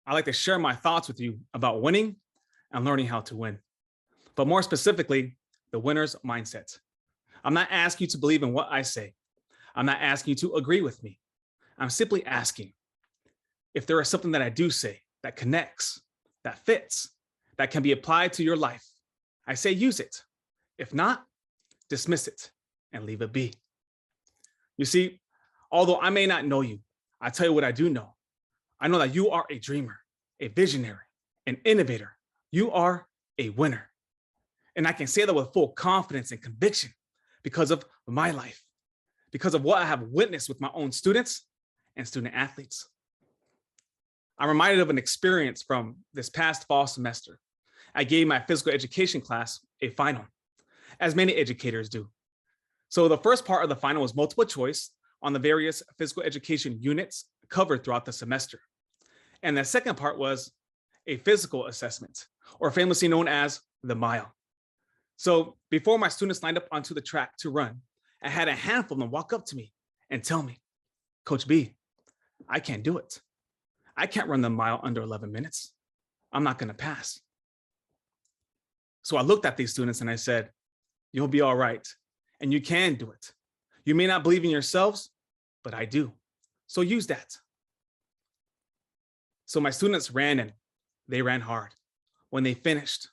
I like to share my thoughts with you about winning and learning how to win. But more specifically, the winner's mindset. I'm not asking you to believe in what I say. I'm not asking you to agree with me. I'm simply asking if there is something that I do say that connects, that fits, that can be applied to your life. I say use it. If not, dismiss it and leave it be. You see, although I may not know you, I tell you what I do know. I know that you are a dreamer, a visionary, an innovator. You are a winner. And I can say that with full confidence and conviction because of my life, because of what I have witnessed with my own students and student athletes. I'm reminded of an experience from this past fall semester. I gave my physical education class a final, as many educators do. So the first part of the final was multiple choice on the various physical education units covered throughout the semester. And the second part was a physical assessment, or famously known as the mile. So before my students lined up onto the track to run, I had a handful of them walk up to me and tell me, Coach B, I can't do it. I can't run the mile under 11 minutes. I'm not going to pass. So I looked at these students and I said, you'll be all right. And you can do it. You may not believe in yourselves, but I do. So use that. So my students ran and they ran hard. When they finished,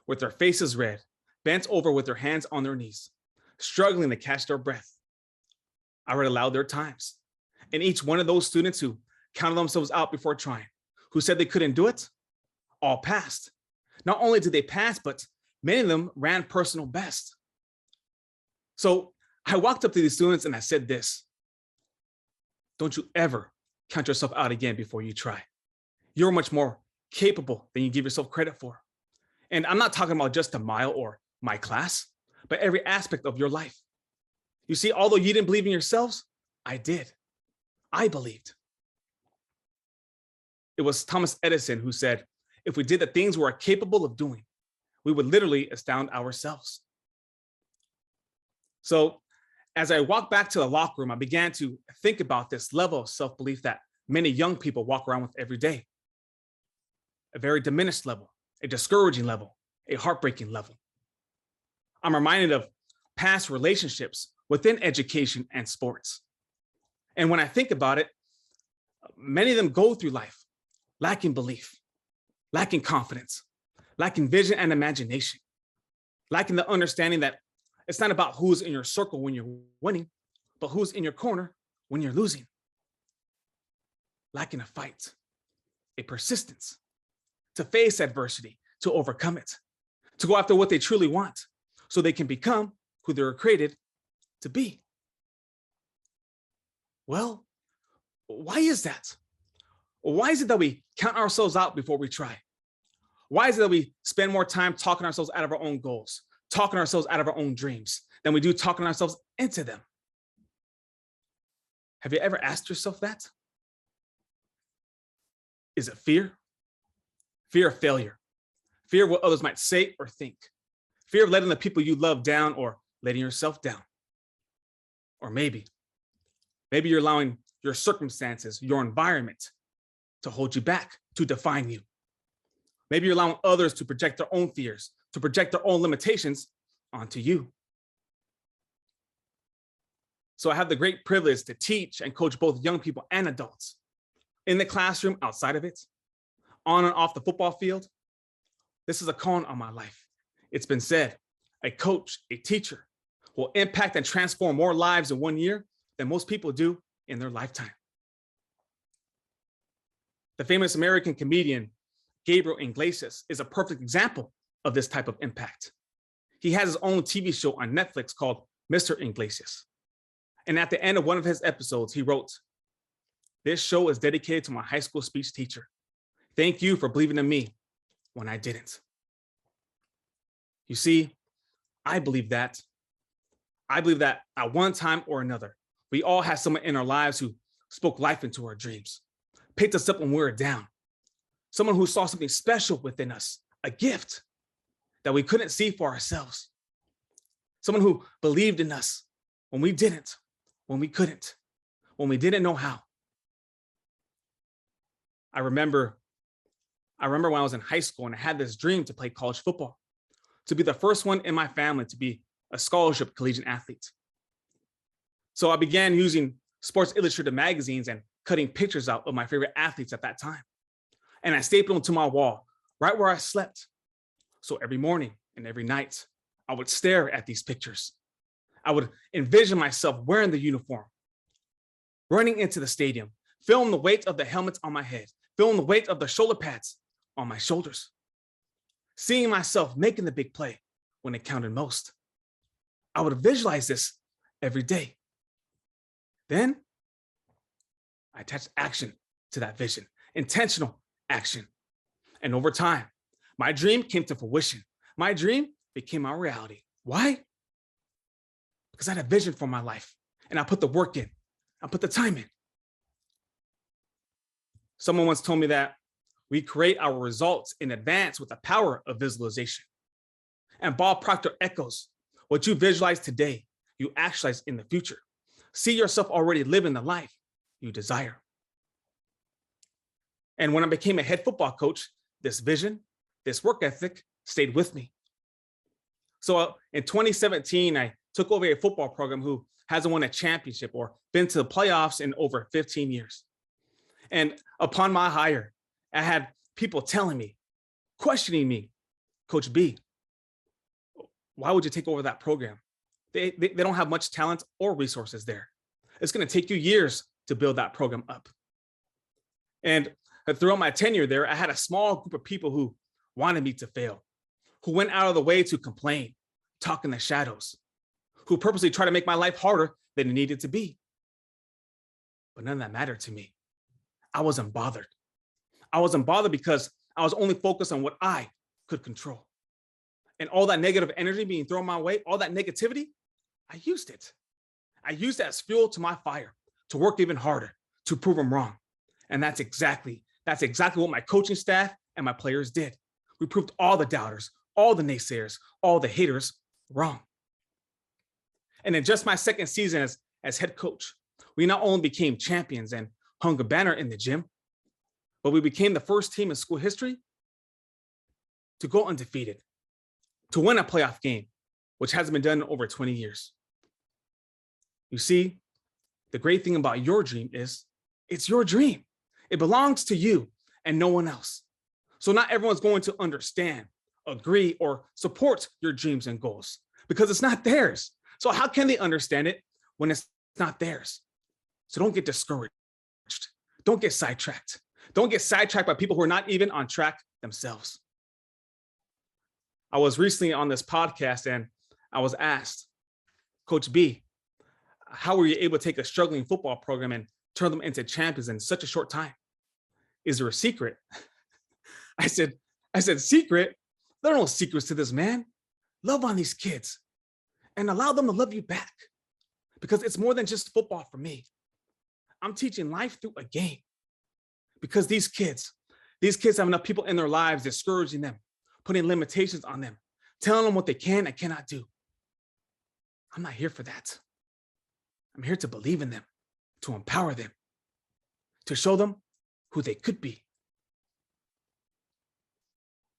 with their faces red, bent over with their hands on their knees, struggling to catch their breath, I read aloud their times. And each one of those students who counted themselves out before trying, who said they couldn't do it, all passed. Not only did they pass, but many of them ran personal best. So I walked up to these students and I said this: don't you ever count yourself out again before you try. You're much more capable than you give yourself credit for. And I'm not talking about just a mile or my class, but every aspect of your life. You see, although you didn't believe in yourselves, I did. I believed. It was Thomas Edison who said, if we did the things we are capable of doing, we would literally astound ourselves. So as I walked back to the locker room, I began to think about this level of self-belief that many young people walk around with every day. A very diminished level, a discouraging level, a heartbreaking level. I'm reminded of past relationships within education and sports. And when I think about it, many of them go through life lacking belief, lacking confidence, lacking vision and imagination, lacking the understanding that it's not about who's in your circle when you're winning, but who's in your corner when you're losing. Lacking a fight, a persistence, to face adversity, to overcome it, to go after what they truly want so they can become who they were created to be. Well, why is that? Why is it that we count ourselves out before we try? Why is it that we spend more time talking ourselves out of our own goals, talking ourselves out of our own dreams than we do talking ourselves into them? Have you ever asked yourself that? Is it fear? Fear of failure, fear of what others might say or think, fear of letting the people you love down or letting yourself down. Or maybe you're allowing your circumstances, your environment to hold you back, to define you. Maybe you're allowing others to project their own fears, to project their own limitations onto you. So I have the great privilege to teach and coach both young people and adults in the classroom, outside of it, on and off the football field. This is a calling on my life. It's been said, a coach, a teacher will impact and transform more lives in 1 year than most people do in their lifetime. The famous American comedian, Gabriel Iglesias, is a perfect example of this type of impact. He has his own TV show on Netflix called Mr. Iglesias. And at the end of one of his episodes, he wrote, "This show is dedicated to my high school speech teacher. Thank you for believing in me when I didn't." You see, I believe that. I believe that at one time or another, we all have someone in our lives who spoke life into our dreams, picked us up when we were down, someone who saw something special within us, a gift that we couldn't see for ourselves, someone who believed in us when we didn't, when we couldn't, when we didn't know how. I remember I remember when I was in high school and I had this dream to play college football, to be the first one in my family to be a scholarship collegiate athlete. So I began using Sports Illustrated magazines and cutting pictures out of my favorite athletes at that time. And I stapled them to my wall right where I slept. So every morning and every night, I would stare at these pictures. I would envision myself wearing the uniform, running into the stadium, feeling the weight of the helmets on my head, feeling the weight of the shoulder pads on my shoulders, seeing myself making the big play when it counted most. I would visualize this every day. Then I attached action to that vision, intentional action. And over time, my dream came to fruition. My dream became my reality. Why? Because I had a vision for my life and I put the work in. I put the time in. Someone once told me that we create our results in advance with the power of visualization. And Bob Proctor echoes, what you visualize today, you actualize in the future. See yourself already living the life you desire. And when I became a head football coach, this vision, this work ethic stayed with me. So in 2017, I took over a football program who hasn't won a championship or been to the playoffs in over 15 years. And upon my hire, I had people telling me, questioning me, Coach B, why would you take over that program? They don't have much talent or resources there. It's going to take you years to build that program up. And throughout my tenure there, I had a small group of people who wanted me to fail, who went out of the way to complain, talk in the shadows, who purposely tried to make my life harder than it needed to be. But none of that mattered to me. I wasn't bothered. I wasn't bothered because I was only focused on what I could control. And all that negative energy being thrown my way, all that negativity, I used it. I used it as fuel to my fire, to work even harder, to prove them wrong. And that's exactly what my coaching staff and my players did. We proved all the doubters, all the naysayers, all the haters wrong. And in just my second season as head coach, we not only became champions and hung a banner in the gym, but we became the first team in school history to go undefeated, to win a playoff game, which hasn't been done in over 20 years. You see, the great thing about your dream is it's your dream. It belongs to you and no one else. So not everyone's going to understand, agree, or support your dreams and goals because it's not theirs. So how can they understand it when it's not theirs? So don't get discouraged. Don't get sidetracked. Don't get sidetracked by people who are not even on track themselves. I was recently on this podcast and I was asked, Coach B, how were you able to take a struggling football program and turn them into champions in such a short time? Is there a secret? I said, secret? There are no secrets to this, man. Love on these kids and allow them to love you back because it's more than just football for me. I'm teaching life through a game because these kids have enough people in their lives discouraging them, putting limitations on them, telling them what they can and cannot do. I'm not here for that. I'm here to believe in them, to empower them, to show them who they could be.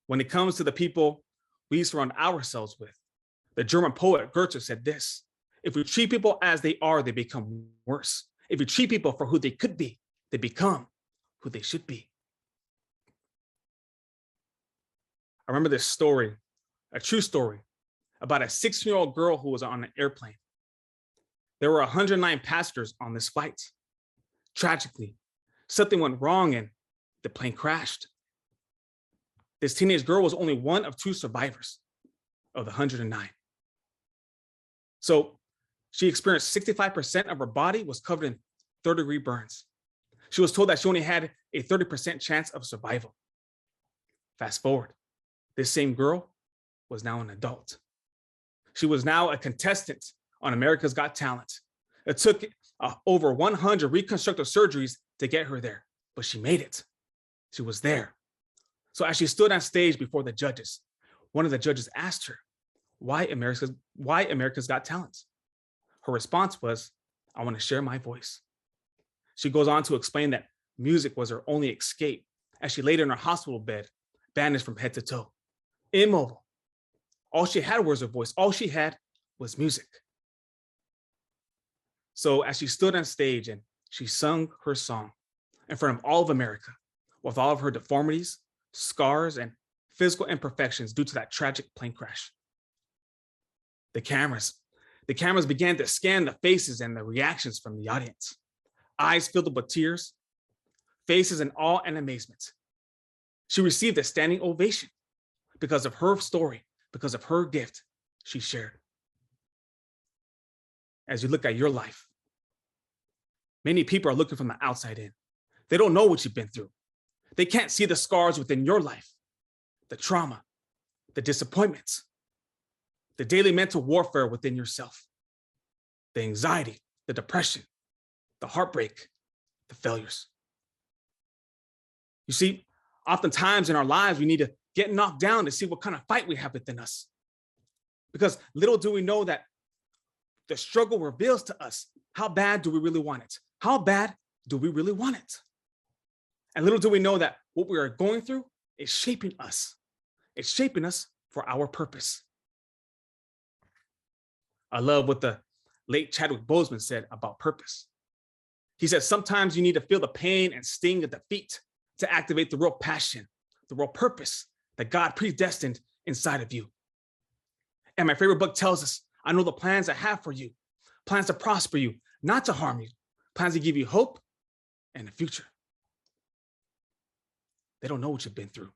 When it comes to the people we surround ourselves with, the German poet Goethe said this: if we treat people as they are, they become worse. If we treat people for who they could be, they become who they should be. I remember this story, a true story, about a 16-year-old girl who was on an airplane. There were 109 passengers on this flight. Tragically, something went wrong and the plane crashed. This teenage girl was only one of two survivors of the 109. So she experienced 65% of her body was covered in third-degree burns. She was told that she only had a 30% chance of survival. Fast forward, this same girl was now an adult. She was now a contestant on America's Got Talent. It took over 100 reconstructive surgeries to get her there, but she made it. She was there. So as she stood on stage before the judges, one of the judges asked her, why America's Got Talent? Her response was, I want to share my voice. She goes on to explain that music was her only escape as she laid in her hospital bed bandaged from head to toe, immobile. All she had was her voice. All she had was music. So as she stood on stage and she sung her song in front of all of America, with all of her deformities, scars, and physical imperfections due to that tragic plane crash, the cameras began to scan the faces and the reactions from the audience. Eyes filled up with tears, faces in awe and amazement. She received a standing ovation because of her story, because of her gift she shared. As you look at your life, many people are looking from the outside in. They don't know what you've been through. They can't see the scars within your life, the trauma, the disappointments, the daily mental warfare within yourself, the anxiety, the depression, the heartbreak, the failures. You see, oftentimes in our lives, we need to get knocked down to see what kind of fight we have within us. Because little do we know that the struggle reveals to us, how bad do we really want it? How bad do we really want it? And little do we know that what we are going through is shaping us. It's shaping us for our purpose. I love what the late Chadwick Boseman said about purpose. He said, sometimes you need to feel the pain and sting of defeat to activate the real passion, the real purpose that God predestined inside of you. And my favorite book tells us, I know the plans I have for you, plans to prosper you, not to harm you, plans to give you hope and a future. They don't know what you've been through.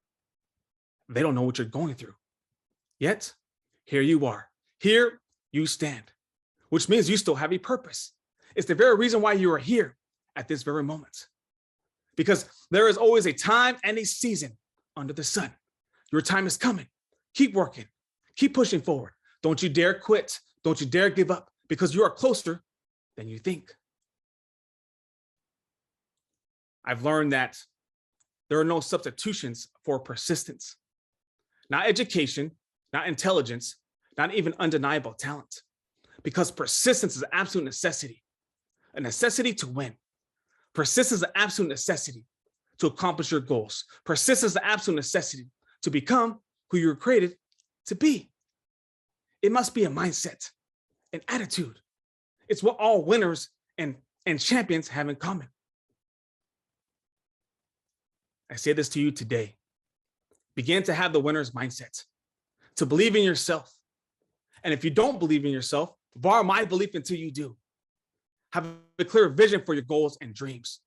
They don't know what you're going through. Yet, here you are. Here you stand, which means you still have a purpose. It's the very reason why you are here at this very moment. Because there is always a time and a season under the sun. Your time is coming. Keep working. Keep pushing forward. Don't you dare quit. Don't you dare give up, because you are closer than you think. I've learned that there are no substitutions for persistence. Not education, not intelligence, not even undeniable talent. Because persistence is an absolute necessity. A necessity to win. Persistence is an absolute necessity to accomplish your goals. Persistence is an absolute necessity to become who you were created to be. It must be a mindset, an attitude. It's what all winners and champions have in common. I say this to you today. Begin to have the winner's mindset, to believe in yourself. And if you don't believe in yourself, borrow my belief until you do. Have a clear vision for your goals and dreams.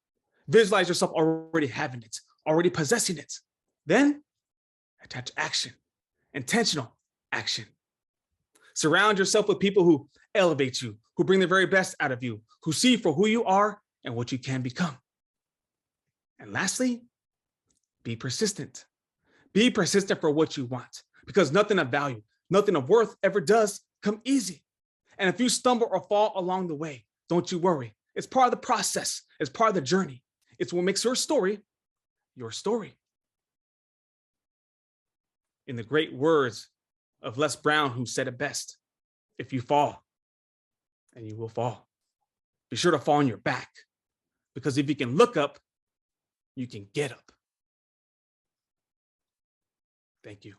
Visualize yourself already having it, already possessing it. Then attach action, intentional action. Surround yourself with people who elevate you, who bring the very best out of you, who see you for who you are and what you can become. And lastly, be persistent. Be persistent for what you want, because nothing of value, nothing of worth ever does come easy. And if you stumble or fall along the way, don't you worry. It's part of the process. It's part of the journey. It's what makes your story your story. In the great words of Les Brown, who said it best, if you fall, and you will fall, be sure to fall on your back, because if you can look up, you can get up. Thank you.